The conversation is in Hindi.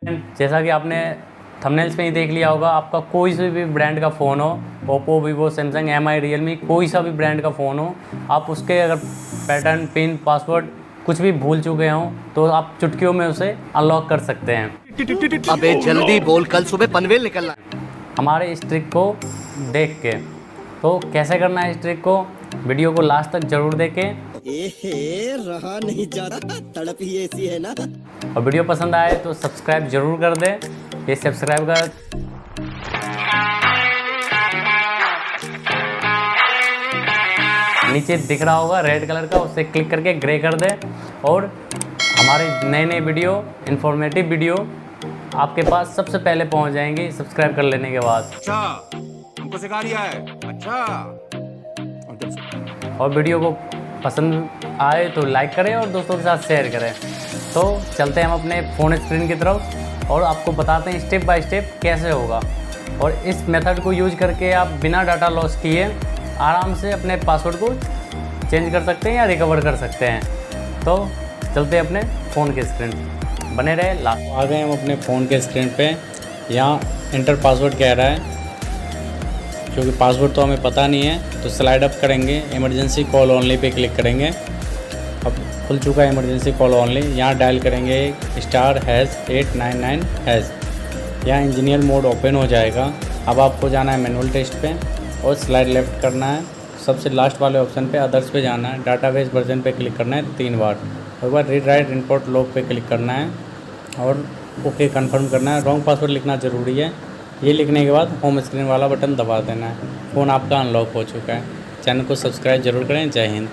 जैसा कि आपने थंबनेल्स में ही देख लिया होगा, आपका कोई सा भी ब्रांड का फ़ोन हो, Oppo, Vivo, Samsung, MI, Realme, कोई सा भी ब्रांड का फ़ोन हो, आप उसके अगर पैटर्न, पिन, पासवर्ड कुछ भी भूल चुके हों तो आप चुटकियों में उसे अनलॉक कर सकते हैं। अबे जल्दी बोल, कल सुबह पनवेल निकलना। हमारे इस ट्रिक को देख के। तो कैसे करना है इस ट्रिक को, वीडियो को लास्ट तक ज़रूर देखें। रहा नहीं जा रहा, तड़प ही ऐसी है ना। और वीडियो पसंद आए तो सब्सक्राइब जरूर कर दें। ये सब्सक्राइब कर नीचे दिख रहा होगा रेड कलर का, उससे क्लिक करके ग्रे कर दें और हमारे नए नए वीडियो, इन्फॉर्मेटिव वीडियो आपके पास सबसे पहले पहुंच जाएंगे सब्सक्राइब कर लेने के बाद। अच्छा, हमको सिखा रिया है। अच्छा, और वीडियो को पसंद आए तो लाइक करें और दोस्तों के साथ शेयर करें। तो चलते हैं हम अपने फ़ोन स्क्रीन की तरफ और आपको बताते हैं स्टेप बाय स्टेप कैसे होगा। और इस मेथड को यूज करके आप बिना डाटा लॉस किए आराम से अपने पासवर्ड को चेंज कर सकते हैं या रिकवर कर सकते हैं। तो चलते हैं अपने फ़ोन के स्क्रीन, बने रहे लास्ट। आ गए हम अपने फ़ोन के स्क्रीन पे। यहाँ इंटर पासवर्ड कह रहा है, क्योंकि पासवर्ड तो हमें पता नहीं है तो स्लाइड अप करेंगे, emergency call only pay click करेंगे। अब खुल चुका है इमरजेंसी कॉल ओनली। यहाँ डायल करेंगे *#899#। यहाँ इंजीनियर मोड ओपन हो जाएगा। अब आपको जाना है मैनुअल टेस्ट पे और स्लाइड लेफ्ट करना है। सबसे लास्ट वाले ऑप्शन पे अदर्स पे जाना है, डाटाबेस वर्जन पे क्लिक करना है 3 बार। एक बार रीड राइट इंपोर्ट लॉग पे क्लिक करना है और ओके कंफर्म करना है। रॉन्ग पासवर्ड लिखना ज़रूरी है। ये लिखने के बाद होम स्क्रीन वाला बटन दबा देना है। फ़ोन आपका अनलॉक हो चुका है। चैनल को सब्सक्राइब जरूर करें। जय हिंद।